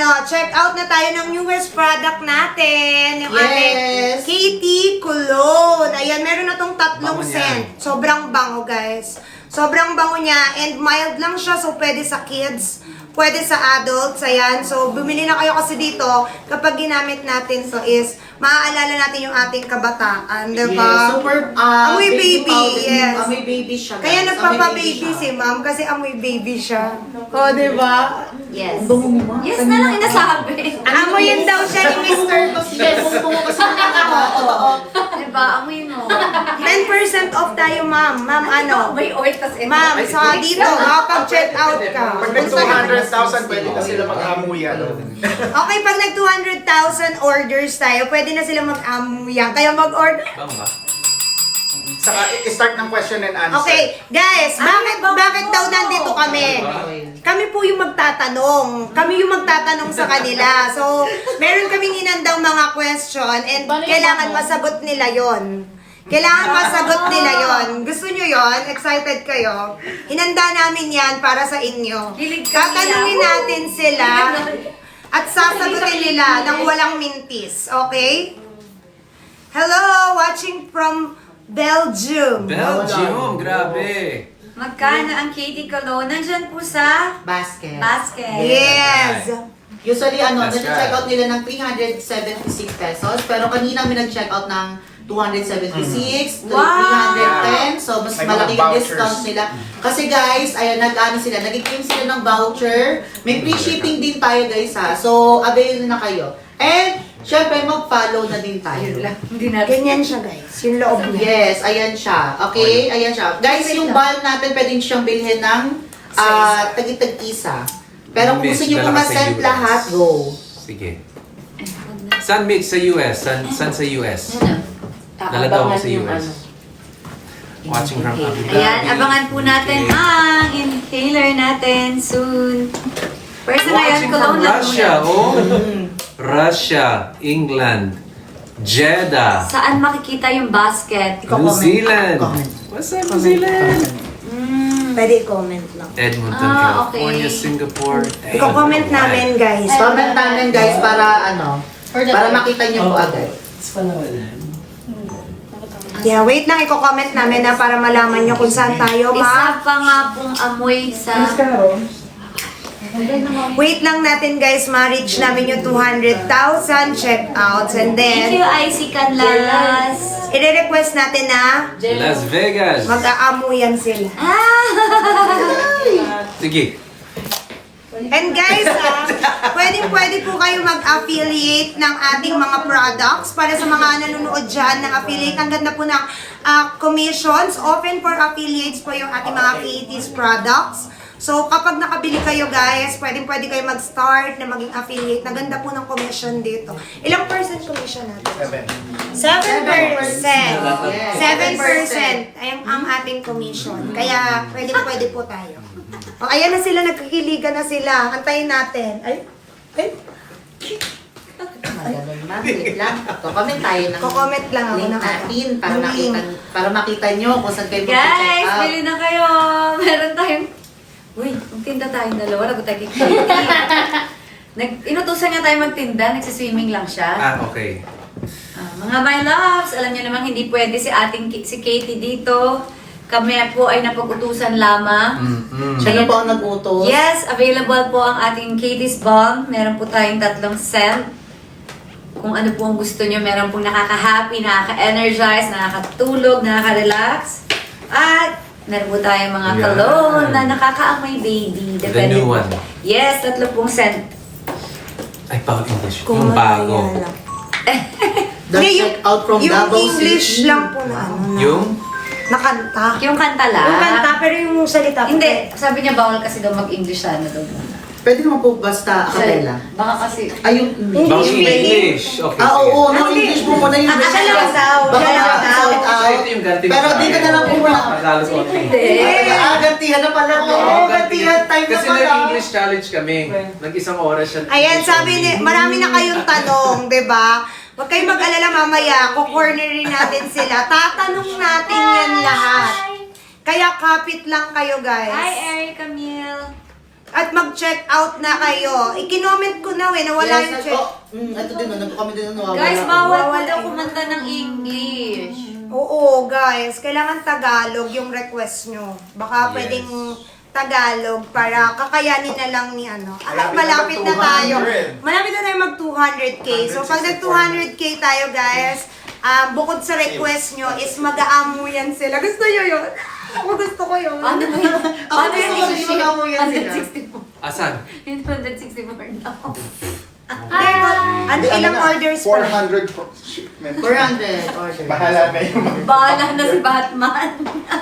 check out na tayo ng newest product natin. Yung ating Katie Cologne. Ayan, meron na tong tatlong scent. Sobrang bango, guys. Sobrang bango niya and mild lang siya, so pwede sa kids, pwede sa adults. Ayan, so bumili na kayo kasi dito, kapag ginamit natin to is, maaalala natin yung ating kabataan, diba? Yes, super, amoy baby, yes. Amoy baby siya, guys. Kaya nagpapa-baby si ma'am kasi amoy baby siya. O, diba? Yes. Yes na lang inasabi. Amoyin daw siya ni Mr. Yes, bungo kasi Diba, amoy mo. 10% off tayo, ma'am. Ma'am, ano? May oil tas ito. Ma'am, sa dito, makapag-check out ka. Pag nag 200,000, pwede na sila mag-amuyan. Okay, pag nag 200,000 orders tayo, pwede na sila mag-amuyan. Kaya mag-order. Saka, i-start ng question and answer. Okay, guys, bakit daw nandito kami? Kami po yung magtatanong. Kami yung magtatanong sa kanila. So, meron kaming inandang mga question and kailangan masagot nila yon. Kailangan masagot nila yon. Gusto nyo yon? Excited kayo? Hinanda namin yan para sa inyo. Tatanungin natin sila at sasagutin nila ng walang mintis. Okay? Hello, watching from Belgium. Belgium, grabe. Magkano ang Katie Cologne? Nandyan po sa basket. basket. Yes. Usually, That's nag-check out right. nila ng 376 pesos. Pero kanina may nag-check out ng 276 to Wow! 310. So, mas May malaki mga yung vouchers. discount nila. Kasi guys, ayun, nag-ano sila, nag-claim sila ng voucher. May free shipping din tayo guys ha. So, avail na kayo. And, syempre, mag-follow na din tayo. Hindi natin. Ganyan siya, guys. Yung loob niya. Yes, ayan siya. Okay, ayan siya. Guys, yung bulb natin, pwede nyo siyang bilhin ng tagi-tag-isa. Pero kung gusto nyo Mitch, dala ka sa pumasend US. lahat, go. Sige. San Mitch sa US? San sa US? Dala daw ako sa US. Watching from Abu Dhabi. Ayan, abangan po natin Okay. ang inhaler natin soon. First na ngayon, Watching from cologne lang Russia, muna. oh. Russia, England, Jeddah, Saan makikita yung basket? New Zealand. Comment. What's up, New Zealand? Pwede i-comment lang. Edmonton, Ah, California, okay. Singapore. I-comment namin, guys. Comment namin guys para para makita nyo po agad. Yeah, wait lang, i-comment namin na para malaman nyo kung saan tayo, ma. Isa pa nga pong amoy sa... Wait lang natin, guys, ma-reach namin yung 200,000 checkouts. And Thank you, then, IC Canlas. i-request natin na Las Vegas. mag-aamuyan sila. Sige. And guys, pwede po kayo mag-affiliate ng ating mga products para sa mga nanonood dyan ng affiliate. Ang ganda po ng commissions. Open for affiliates po yung ating mga Katie's products. So, kapag nakabili kayo guys, pwede kayo mag-start na maging affiliate. Naganda po ng commission dito. Ilang percent commission natin? 7%. 7% ay ang ating commission. Kaya, pwede po tayo. O, ayan na sila, nagkikiligan na sila. Antayin natin. Ay. Ganun lang, wait lang. Comment tayo ng Ko-comment lang ako link na natin Ng para makita nyo kung saan kayo Guys, mag-check out. bili na kayo. Meron tayong... Uy, magtinda tayong dalawa. Lagot tayo kay Inutusan niya tayo magtinda. Nagsiswimming lang siya. Ah, okay. Mga my loves, alam niyo naman hindi pwede si Katie dito. Kami po ay napag-utusan lamang. Siya na po ang nag-utos. Yes, available po ang ating Katie's Balm. Meron po tayong 3 scent. Kung ano po ang gusto nyo, meron pong nakaka-happy, nakaka-energize, nakakatulog, nakaka-relax. At meron po tayong mga Yan. cologne na nakaka-amoy baby. The new one. Yes, 3 pong scent. Ay, pang English. Yung bago. The check out from yung Davao English City. lang po na ano na. Yung? Nakanta. Yung kanta lang. Yung kanta, pero yung salita po. Hindi, sabi niya bawal kasi daw mag-English sana daw. Pwede naman po basta a cappella. Baka kasi... Ayun. Bang speaking. English. Okay, Ah, sige. oo. No, English mo muna yung Siya lang daw. Baka Siya lang daw. shout out. Ito yung ganti mo Pero sa dito akin. na lang po muna. Tagalog konti. Gantihan na pala. Oo, gantihan time na Kasi pala. nag-English challenge kami. Nag-isang oras siya. Ayan, sabi ni, marami na kayong tanong, di ba? Huwag kayong mag-alala mamaya, kukornerin natin sila. Tatanong natin yan lahat. Kaya kapit lang kayo, guys. Hi, Eric Camille. At mag-check out na kayo. I-comment ko na nawala yung check. Ito din, kami din nawawala. Guys, bawal po Bawal daw eh. kumanta ng English. Oo, guys. Kailangan Tagalog yung request nyo. Baka Yes. pwedeng Tagalog para kakayanin na lang ni ano. Malapit na Malapit na tayo. 200. Malapit na tayo mag 200k. So pag nag 200k tayo, guys, bukod sa request nyo is mag-aamuyan sila. Gusto nyo yun? Ako gusto ko yun. Ano ba yun? Ano yung gusto ko English? yung mag-aamuyan sila. 164. Asan? Yung 164 na. Ano ilang orders pa? 400 for shipment. 400 order. Bahala na yung Bahala na si Batman.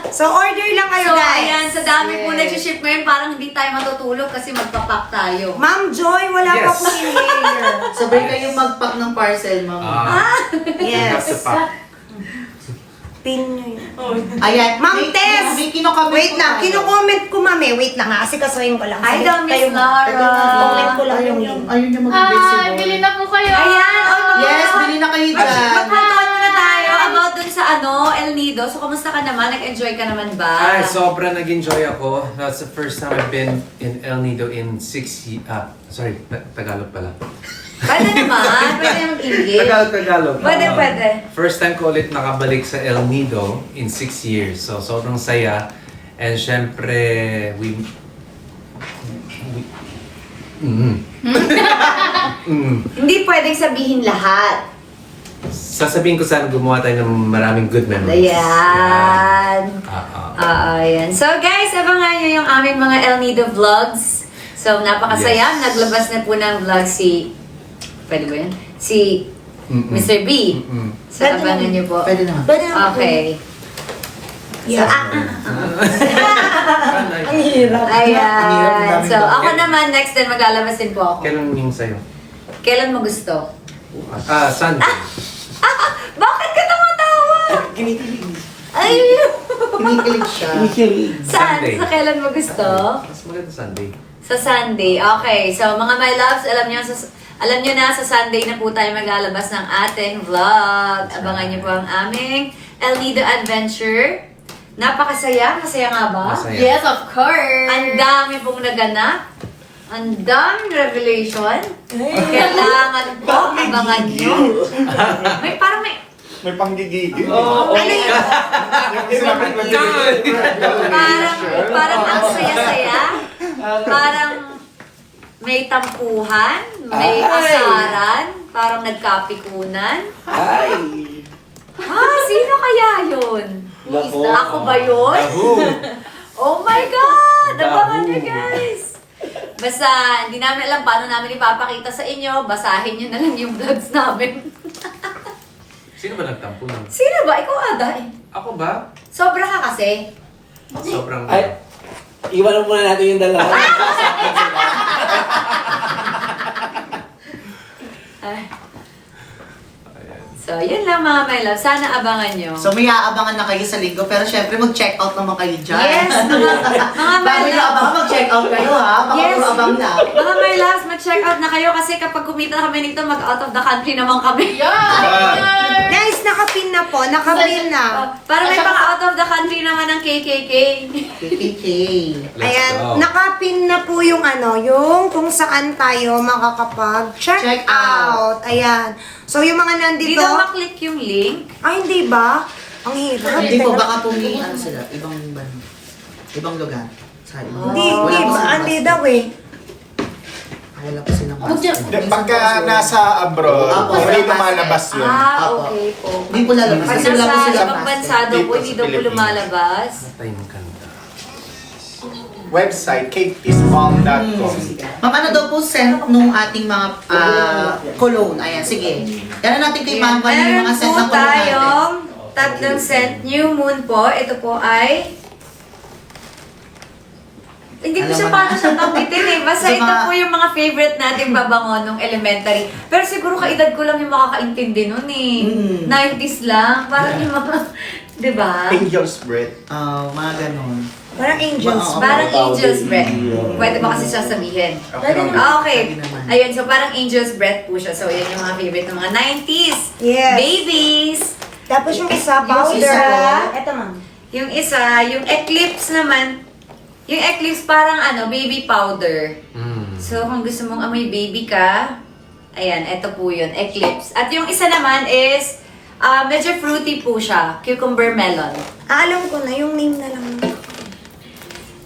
So order lang kayo, So, guys. ayan, sa dami po Yes. nagsiship ngayon, parang hindi tayo matutulog kasi magpapak tayo. Ma'am Joy, wala pa Yes. pong inhaler. Sabay kayong mag-pack ng parcel, ma'am. Yes. Have to pack. Pin nyo yun. Ayan. Ma'am may- Tess! May kino-comment Wait po lang, tayo. kino-comment ko mami. Wait lang ha, kasi kasuhin ko lang. Hi, Sige, daw, Miss kayo- Laura. Comment ko lang Ayun yung yung, link. ayun yung mag-visible. Hi! Bili na po kayo! Ayan! Oh, Yes, bili na kayo dyan. Magpapanood na tayo about dun sa El Nido. So, kamusta ka naman? Nag-enjoy ka naman ba? Ay, sobra nag-enjoy ako. That's the first time I've been in El Nido in 6 years. Sorry, Tagalog pala. Pwede naman. Pwede naman English. Tagalog. Pwede, pwede. First time ko ulit nakabalik sa El Nido in 6 years. So, sobrang saya. And syempre, Hindi pwedeng sabihin lahat. sasabihin ko sana gumawa tayo ng maraming good memories. Ayan. Ayan. So guys, abangan nyo yung aming mga El Nido vlogs. So napakasaya. Yes. Naglabas na po ng vlog si... Pwede ba yun? Si Mm-mm. Mr. B. Mm-mm. So abangan nyo po. Pwede naman. Pwede naman po. Okay. Yes. Ang hirap. Ayan. Ang So hirap, ako naman next din maglalabas din po ako. Kailan yung sa'yo? Kailan mo gusto? Sunday. Bakit ka tumatawa? Kinikilig. Ay! Kinikilig siya. Saan? Sunday. Sa kailan mo gusto? Mas maganda Sunday. Sa Sunday. Okay. So, mga my loves, alam nyo na sa Sunday na po tayo maglalabas ng ating vlog. Abangan nyo po ang aming El Nido Adventure. Napakasaya. Masaya nga ba? Masaya. Yes, of course! Ang dami pong naganap. Ang daming revelation. Kailangan po abangan nyo. Parang may... May panggigigil. Ano yun? Yung sinabi ko Parang ang saya-saya. Parang may tampuhan, may asaran, parang nagkapikunan. Sino kaya yun? Ako ba yun? Oh my God! Abangan nyo guys! Basta, hindi namin alam paano namin ipapakita sa inyo. Basahin nyo na lang yung vlogs namin. Sino ba nagtampo nun? Sino ba? Ikaw ata eh. Ako ba? Sobra ka kasi. Sobrang... Ay, iwan muna natin yung dalawa. So, yun lang mga my love. Sana abangan nyo. So may aabangan na kayo sa linggo, pero syempre mag-check out naman kayo dyan. Yes, mga my Bago nyo love. abangan, mag-check out kayo ha. Baka Yes. puro abang na. Mga my loves, mag-check out na kayo kasi kapag kumita kami nito, mag-out of the country naman kami. Guys, nakapin na po. Nakapin na. Para may pang-out of the country naman ng KKK. KKK. Let's Ayan, go. nakapin na po yung yung kung saan tayo makakapag-check Check out. Ayan. So, yung mga Hindi nandito... daw maklik yung link. Ay, hindi ba? Ang hirap. Hindi po, baka po may ano sila, ibang lugar. Sorry. Hindi, Wala hindi po ba? silang Hindi master. daw eh. Wala po silang master. Pagka nasa abroad, Apo, hindi wala lumalabas yun. Okay po. Hindi po lalabas. Pag Kasi wala po nasa silang ibang bansa master. daw po, Dito hindi sa daw po Pilipinas. lumalabas. Patay yung kanta. Website, cakeisbalm.com. Ma'am, ano daw po scent nung ating mga cologne? Ayan, sige. Yan natin kay Ma'am kung ano yung mga Meron scent po ng cologne natin. tayong tatlong scent. New Moon po. Ito po ay... Hindi ko Alam siya mo paano na. siya banggitin eh. Basta Sa ito mga- po yung mga favorite nating babango nung elementary. Pero siguro kaedad ko lang yung makakaintindi nun eh. Mm. 90s lang. Parang yung mga... Diba? Angel's Breath. Mga ganon. Parang angels. Oo. Parang Angel's Breath. Pwede ba kasi siya sabihin? Okay. Ayun, so parang Angel's Breath po siya. So, yan yung mga favorite ng mga 90s. Yes. Babies. Tapos yung isa, Yung powder. isa, Ito, ma'am. Yung isa, yung Eclipse naman. Yung Eclipse parang baby powder. Mm. So, kung gusto mong amoy baby ka, ayan, eto po yun, Eclipse. At yung isa naman is, medyo fruity po siya, cucumber melon. Alam ko na, yung name na lang.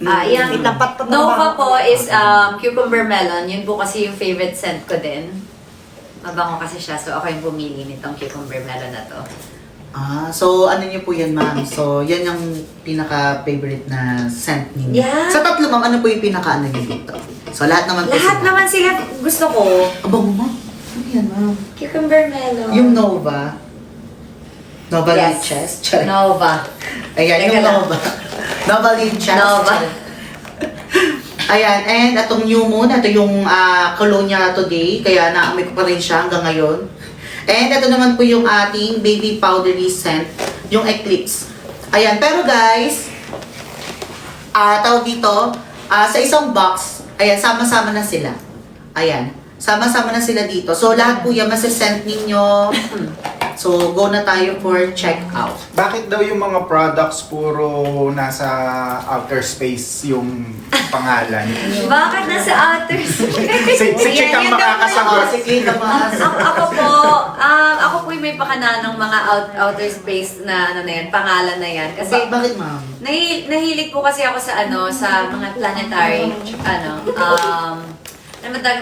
Yung Itapat pa Nova po is cucumber melon. Yun po kasi yung favorite scent ko din. Mabango kasi siya, so ako yung pumili nitong cucumber melon na to. So ano niyo po yan, ma'am? So yan yung pinaka-favorite na scent ninyo. Yeah. Sa tatlo, ma'am, ano po yung pinaka-ano niyo dito? So lahat naman po Lahat sila. naman sila gusto ko. Abang, ma'am. Ano yan, ma'am? Cucumber melon. Yung Nova. Nova Yes. Liches. Charay. Nova. Ayan, Teka yung lang. Nova. Nova Liches. Nova. Ayan, and itong New Moon, ito yung Colonia Today, kaya naamoy ko pa rin siya hanggang ngayon. And ito naman po yung ating baby powdery scent, yung Eclipse. Ayan, pero guys, tawag dito, sa isang box, ayan, sama-sama na sila. Ayan, sama-sama na sila dito. So lahat po yan masasend ninyo. So go na tayo for check out. Bakit daw yung mga products puro nasa outer space yung pangalan? Bakit nasa outer space? Si Chick ang makakasagot. Si Clint ang Ako po yung may pakana ng mga outer space na pangalan na yan. Kasi Bakit, ma'am? nahilig po kasi ako sa sa mga planetary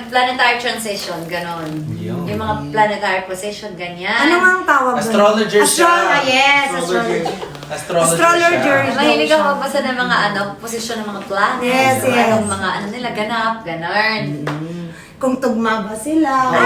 planetary transition, ganon. Yun. Yung mga planetary position, ganyan. Ano nga ang tawag doon? Astrologer siya. Yes, astrologer. Astrologer siya. Mahilig ako magbasa ng mga posisyon ng mga planets. Yes, yes. Anong mga nila ganap, ganon. Kung tugma ba sila.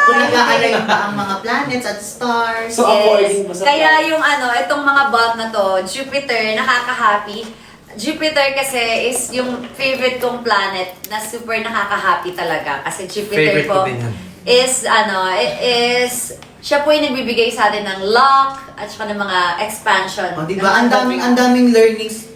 Kung nag-aalign ba ang mga planets at stars? So, according pa sa Kaya yung itong mga bulb na to, Jupiter, nakaka-happy. Jupiter kasi is yung favorite kong planet na super nakaka-happy talaga. Kasi Jupiter Favorite ko po din yan. is siya po yung nagbibigay sa atin ng luck at saka ng mga expansion. O, ng diba? mga Ang daming learnings